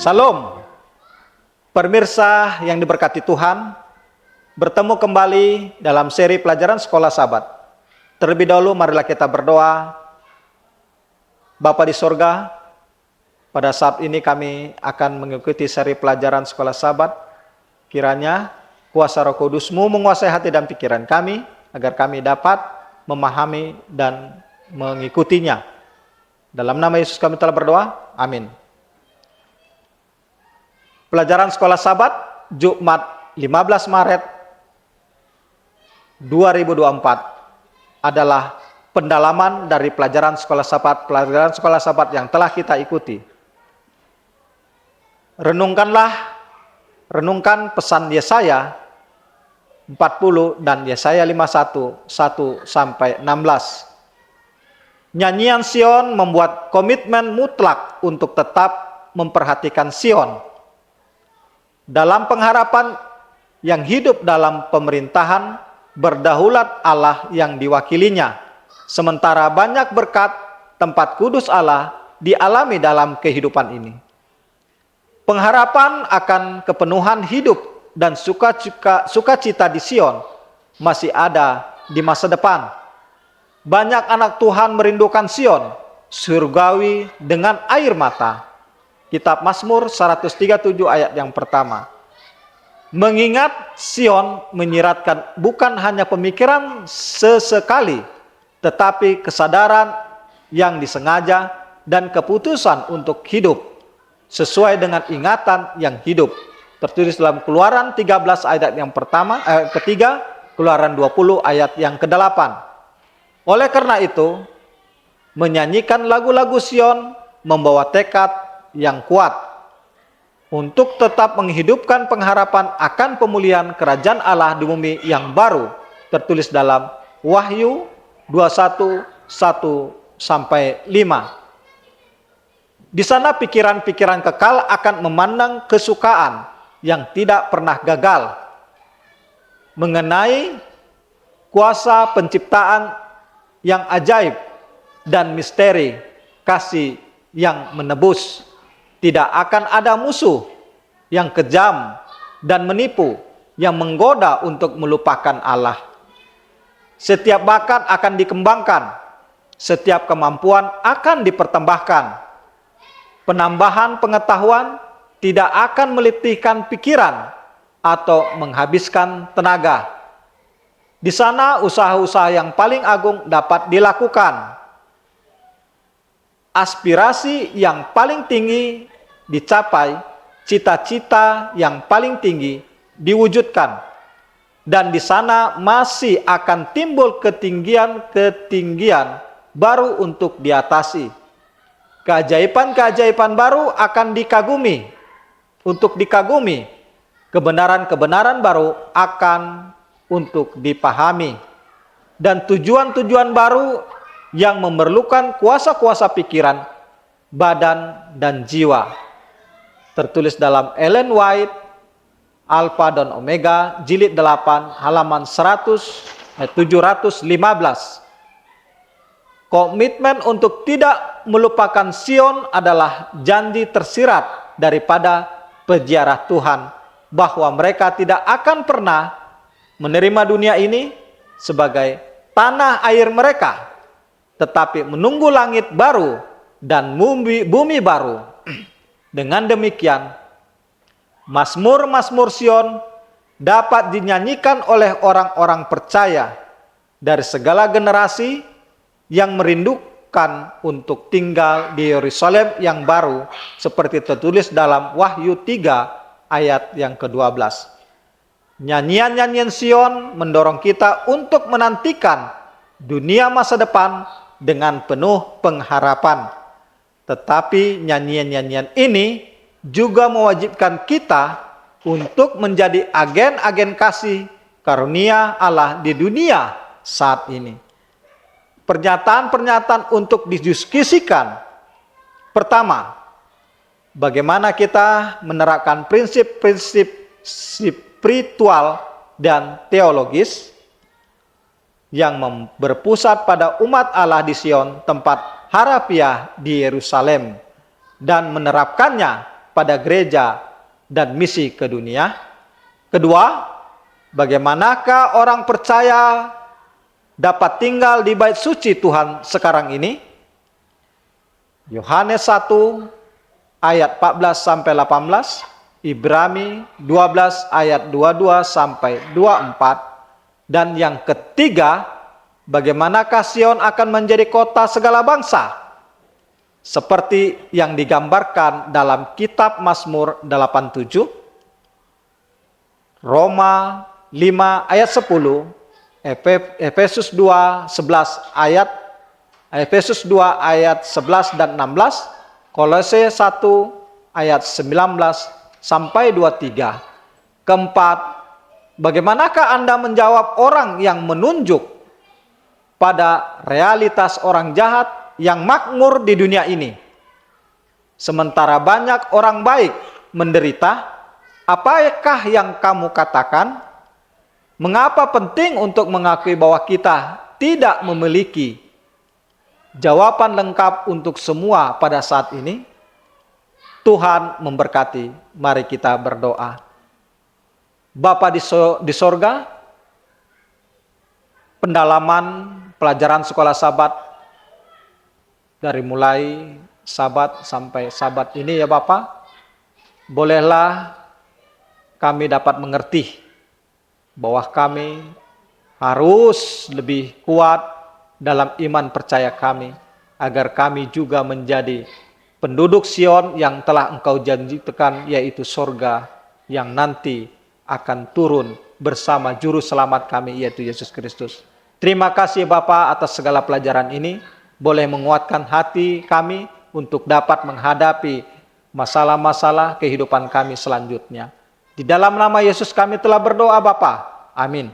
Salam, pemirsa yang diberkati Tuhan, bertemu kembali dalam seri pelajaran Sekolah Sabat. Terlebih dahulu marilah kita berdoa. Bapa di sorga, pada saat ini kami akan mengikuti seri pelajaran Sekolah Sabat. Kiranya kuasa Roh Kudus-Mu menguasai hati dan pikiran kami, agar kami dapat memahami dan mengikutinya. Dalam nama Yesus kami telah berdoa, amin. Pelajaran Sekolah Sabat, Jumat 15 Maret 2024 adalah pendalaman dari pelajaran Sekolah Sabat yang telah kita ikuti. Renungkan pesan Yesaya 40 dan Yesaya 51, 1-16. Nyanyian Sion membuat komitmen mutlak untuk tetap memperhatikan Sion. Dalam pengharapan yang hidup dalam pemerintahan, berdaulat Allah yang diwakilinya. Sementara banyak berkat tempat kudus Allah dialami dalam kehidupan ini. Pengharapan akan kepenuhan hidup dan sukacita di Sion masih ada di masa depan. Banyak anak Tuhan merindukan Sion, surgawi dengan air mata. Kitab Mazmur 137 ayat yang pertama. Mengingat Sion menyiratkan bukan hanya pemikiran sesekali, tetapi kesadaran yang disengaja dan keputusan untuk hidup sesuai dengan ingatan yang hidup. Tertulis dalam Keluaran 13 ayat yang ketiga, Keluaran 20 ayat yang ke-8. Oleh karena itu, menyanyikan lagu-lagu Sion membawa tekad yang kuat untuk tetap menghidupkan pengharapan akan pemulihan kerajaan Allah di bumi yang baru, tertulis dalam Wahyu 21, 1-5. Di sana pikiran-pikiran kekal akan memandang kesukaan yang tidak pernah gagal mengenai kuasa penciptaan yang ajaib dan misteri kasih yang menebus. Tidak akan ada musuh yang kejam dan menipu yang menggoda untuk melupakan Allah. Setiap bakat akan dikembangkan, setiap kemampuan akan dipertambahkan. Penambahan pengetahuan tidak akan melitihkan pikiran atau menghabiskan tenaga. Di sana usaha-usaha yang paling agung dapat dilakukan. Aspirasi yang paling tinggi dicapai, cita-cita yang paling tinggi diwujudkan, dan di sana masih akan timbul ketinggian-ketinggian baru untuk diatasi. Keajaiban-keajaiban baru akan dikagumi, kebenaran-kebenaran baru akan untuk dipahami, dan tujuan-tujuan baru yang memerlukan kuasa-kuasa pikiran, badan, dan jiwa. Tertulis dalam Ellen White, Alpha dan Omega, jilid 8, halaman 715. Komitmen untuk tidak melupakan Sion adalah janji tersirat daripada peziarah Tuhan, bahwa mereka tidak akan pernah menerima dunia ini sebagai tanah air mereka, tetapi menunggu langit baru dan bumi baru. Dengan demikian, Mazmur-Mazmur Sion dapat dinyanyikan oleh orang-orang percaya dari segala generasi yang merindukan untuk tinggal di Yerusalem yang baru, seperti tertulis dalam Wahyu 3 ayat yang ke-12. Nyanyian-nyanyian Sion mendorong kita untuk menantikan dunia masa depan dengan penuh pengharapan. Tetapi nyanyian-nyanyian ini juga mewajibkan kita untuk menjadi agen-agen kasih karunia Allah di dunia saat ini. Pernyataan-pernyataan untuk didiskusikan. Pertama, bagaimana kita menerapkan prinsip-prinsip spiritual dan teologis yang berpusat pada umat Allah di Sion, tempat harafiah di Yerusalem, dan menerapkannya pada gereja dan misi ke dunia? Kedua, bagaimanakah orang percaya dapat tinggal di bait suci Tuhan sekarang ini? Yohanes 1 ayat 14 sampai 18, Ibrani 12 ayat 22 sampai 24, dan yang ketiga, bagaimanakah Sion akan menjadi kota segala bangsa? Seperti yang digambarkan dalam kitab Mazmur 87, Roma 5 ayat 10, Efesus 2 ayat 11 dan 16, Kolose 1 ayat 19 sampai 23. Keempat, bagaimanakah Anda menjawab orang yang menunjuk pada realitas orang jahat yang makmur di dunia ini, sementara banyak orang baik menderita? Apakah yang kamu katakan? Mengapa penting untuk mengakui bahwa kita tidak memiliki jawaban lengkap untuk semua pada saat ini? Tuhan memberkati. Mari kita berdoa. Bapa di sorga, pendalaman pelajaran sekolah Sabat dari mulai Sabat sampai Sabat ini ya Bapa, bolehlah kami dapat mengerti bahwa kami harus lebih kuat dalam iman percaya kami, agar kami juga menjadi penduduk Sion yang telah Engkau janjikan, yaitu sorga yang nanti akan turun bersama Juru Selamat kami, yaitu Yesus Kristus. Terima kasih Bapa atas segala pelajaran ini, boleh menguatkan hati kami untuk dapat menghadapi masalah-masalah kehidupan kami selanjutnya. Di dalam nama Yesus kami telah berdoa Bapa. Amin.